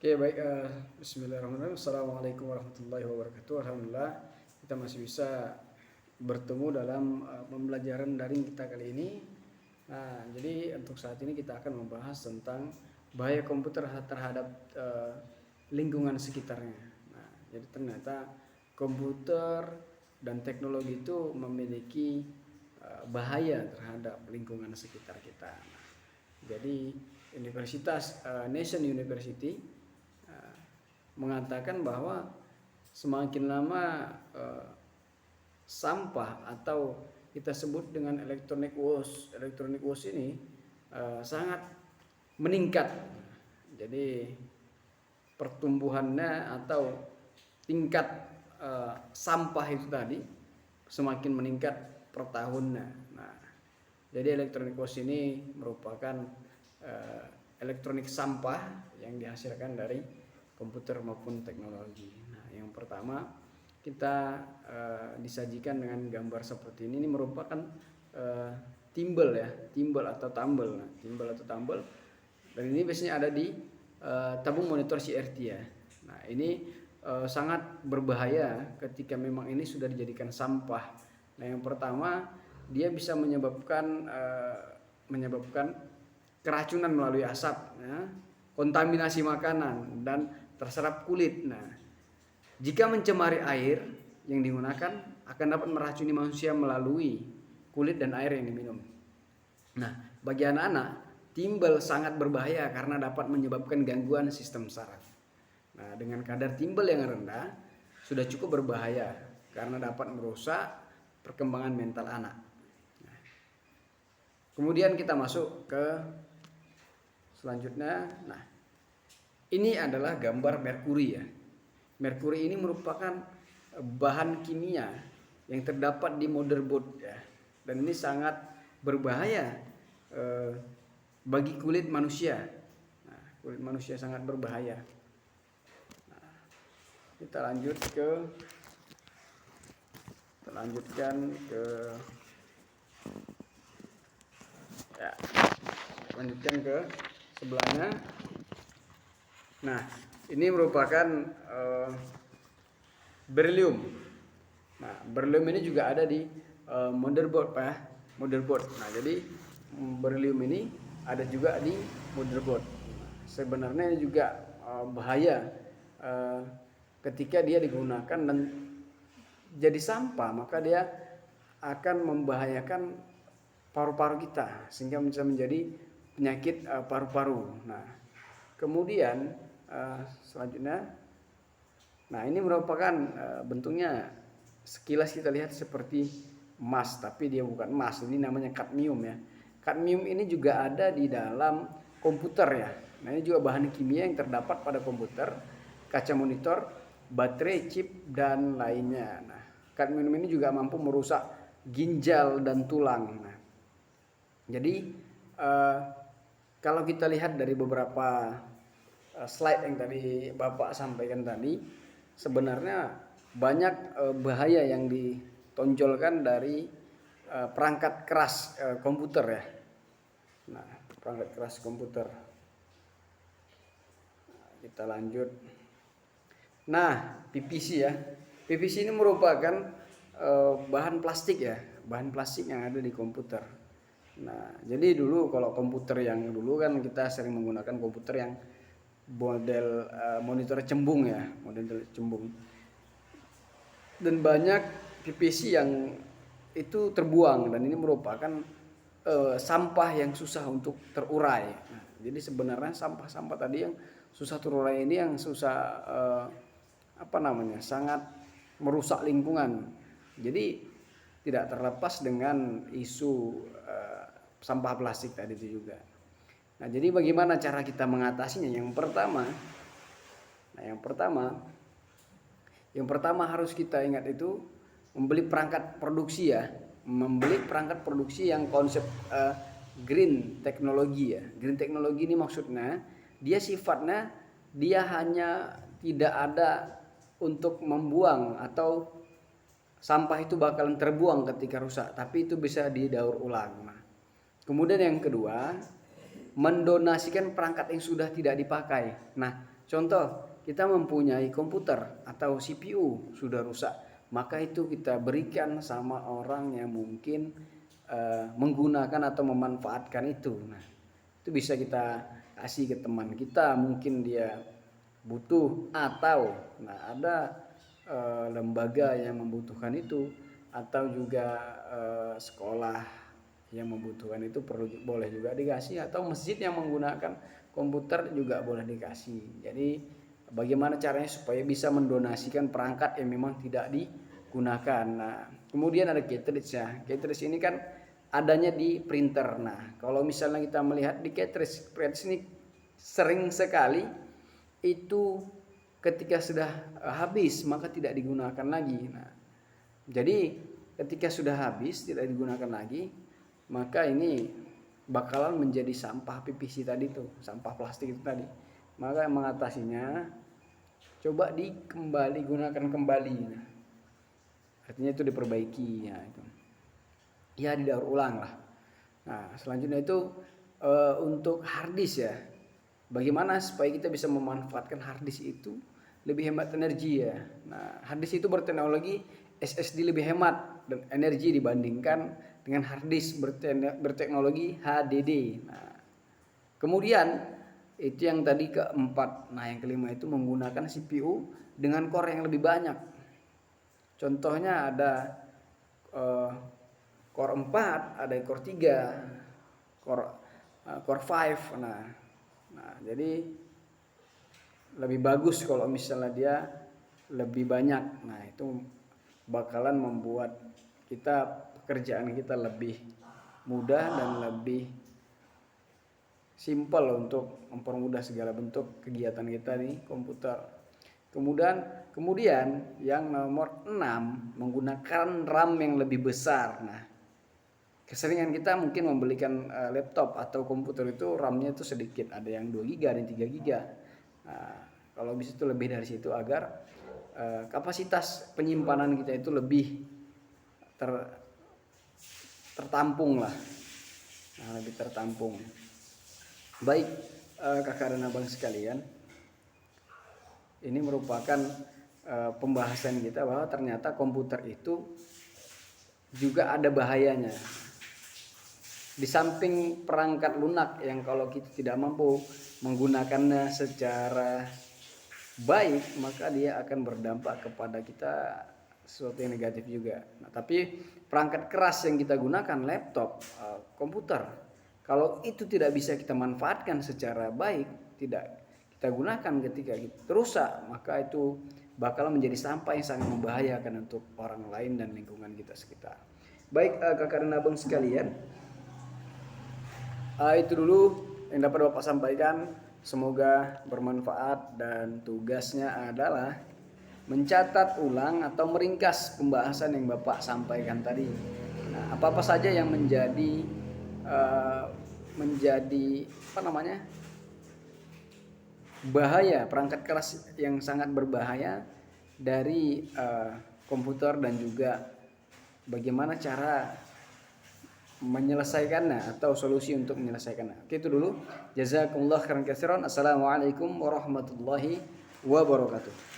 Oke, baik. Bismillahirrahmanirrahim. Assalamualaikum warahmatullahi wabarakatuh. Alhamdulillah kita masih bisa bertemu dalam pembelajaran daring kita kali ini. Nah, jadi untuk saat ini kita akan membahas tentang bahaya komputer terhadap lingkungan sekitarnya. Nah, jadi ternyata komputer dan teknologi itu memiliki bahaya terhadap lingkungan sekitar kita. Nah, jadi Universitas Nation University mengatakan bahwa semakin lama sampah atau kita sebut dengan electronic waste ini sangat meningkat. Jadi pertumbuhannya atau tingkat sampah itu tadi semakin meningkat per tahunnya. Nah, jadi electronic waste ini merupakan elektronik sampah yang dihasilkan dari komputer maupun teknologi. Nah, yang pertama kita disajikan dengan gambar seperti ini. Ini merupakan timbel ya, timbel atau tumble. Nah, timbel atau tumble. Dan ini biasanya ada di tabung monitor CRT ya. Nah, ini sangat berbahaya ketika memang ini sudah dijadikan sampah. Nah, yang pertama dia bisa menyebabkan keracunan melalui asap, ya, kontaminasi makanan dan terserap kulit. Nah, jika mencemari air yang digunakan akan dapat meracuni manusia melalui kulit dan air yang diminum. Nah, bagi anak-anak, timbel sangat berbahaya karena dapat menyebabkan gangguan sistem saraf. Nah, dengan kadar timbel yang rendah sudah cukup berbahaya karena dapat merusak perkembangan mental anak. Nah, kemudian kita masuk ke selanjutnya. Nah, ini adalah gambar merkuri ya. Merkuri ini merupakan bahan kimia yang terdapat di motherboard ya. Dan ini sangat berbahaya bagi kulit manusia. Nah, kulit manusia sangat berbahaya. Nah, kita lanjutkan ke sebelahnya. Nah, ini merupakan beryllium. Nah, beryllium ini juga ada di motherboard ya, motherboard. Nah, jadi beryllium ini ada juga di motherboard. Nah, sebenarnya ini juga bahaya ketika dia digunakan dan jadi sampah, maka dia akan membahayakan paru-paru kita sehingga bisa menjadi penyakit paru-paru. Nah, kemudian selanjutnya, nah ini merupakan bentuknya sekilas kita lihat seperti emas, tapi dia bukan emas. Ini namanya kadmium ya. Kadmium ini juga ada di dalam komputer ya. Nah, ini juga bahan kimia yang terdapat pada komputer, kaca monitor, baterai, chip dan lainnya. Nah, kadmium ini juga mampu merusak ginjal dan tulang. Nah, jadi kalau kita lihat dari beberapa slide yang tadi Bapak sampaikan tadi, sebenarnya banyak bahaya yang ditonjolkan dari perangkat keras komputer ya. Nah, perangkat keras komputer. Nah, kita lanjut. Nah, PVC ya. PVC ini merupakan bahan plastik ya, bahan plastik yang ada di komputer. Nah, jadi dulu kalau komputer yang dulu kan kita sering menggunakan komputer yang model monitor cembung ya, model cembung. Dan banyak PVC yang itu terbuang dan ini merupakan sampah yang susah untuk terurai. Nah, jadi sebenarnya sampah-sampah tadi yang susah terurai ini yang susah sangat merusak lingkungan. Jadi tidak terlepas dengan isu sampah plastik tadi itu juga. Nah, jadi bagaimana cara kita mengatasinya? Yang pertama harus kita ingat itu membeli perangkat produksi ya, membeli perangkat produksi yang konsep green teknologi ya. Green teknologi ini maksudnya dia sifatnya dia hanya tidak ada untuk membuang atau sampah itu bakalan terbuang ketika rusak, tapi itu bisa didaur ulang. Nah, kemudian yang kedua, mendonasikan perangkat yang sudah tidak dipakai. Nah, Contoh, kita mempunyai komputer atau CPU sudah rusak, maka itu kita berikan sama orang yang mungkin menggunakan atau memanfaatkan itu. Nah, itu bisa kita kasih ke teman kita, mungkin dia butuh, atau nah ada lembaga yang membutuhkan itu, atau juga sekolah yang membutuhkan itu boleh juga dikasih, atau masjid yang menggunakan komputer juga boleh dikasih. Jadi bagaimana caranya supaya bisa mendonasikan perangkat yang memang tidak digunakan. Nah, kemudian ada cartridge ya. Cartridge ini kan adanya di printer. Nah, kalau misalnya kita melihat di cartridge ini sering sekali itu ketika sudah habis maka tidak digunakan lagi. Nah, jadi ketika sudah habis tidak digunakan lagi, maka ini bakalan menjadi sampah PVC tadi tuh, sampah plastik itu tadi. Maka mengatasinya coba gunakan kembali. Nah, artinya itu diperbaiki ya itu. Ya didaur ulang lah. Nah, selanjutnya itu untuk harddisk ya. Bagaimana supaya kita bisa memanfaatkan harddisk itu lebih hemat energi ya. Nah, harddisk itu berteknologi SSD lebih hemat dan energi dibandingkan dengan harddisk berteknologi HDD. Nah, kemudian itu yang tadi keempat. Nah, yang kelima itu menggunakan CPU dengan core yang lebih banyak. Contohnya ada core 4, ada core 3, core 5. Nah, jadi lebih bagus kalau misalnya dia lebih banyak. Nah, itu bakalan membuat pekerjaan kita lebih mudah dan lebih simpel untuk mempermudah segala bentuk kegiatan kita di komputer. Kemudian yang nomor 6 menggunakan RAM yang lebih besar. Nah, keseringan kita mungkin membelikan laptop atau komputer itu RAM-nya itu sedikit, ada yang 2 GB, ada yang 3 GB. Nah, kalau bisa itu lebih dari situ agar kapasitas penyimpanan kita itu lebih tertampung lah. Nah, lebih tertampung. Baik, kakak dan abang sekalian, ini merupakan pembahasan kita bahwa ternyata komputer itu juga ada bahayanya. Di samping perangkat lunak yang kalau kita tidak mampu menggunakannya secara baik, maka dia akan berdampak kepada kita sesuatu yang negatif juga. Nah, tapi perangkat keras yang kita gunakan, laptop, komputer, kalau itu tidak bisa kita manfaatkan secara baik, tidak kita gunakan ketika kita rusak, maka itu bakal menjadi sampah yang sangat membahayakan untuk orang lain dan lingkungan kita sekitar. Baik, kakak dan abang sekalian, itu dulu yang dapat Bapak sampaikan. Semoga bermanfaat, dan tugasnya adalah mencatat ulang atau meringkas pembahasan yang Bapak sampaikan tadi. Nah, apa-apa saja yang menjadi bahaya, perangkat keras yang sangat berbahaya dari komputer, dan juga bagaimana cara menyelesaikannya atau solusi untuk menyelesaikannya. Oke, itu dulu. Jazakumullah khairan katsiran. Assalamualaikum warahmatullahi wabarakatuh.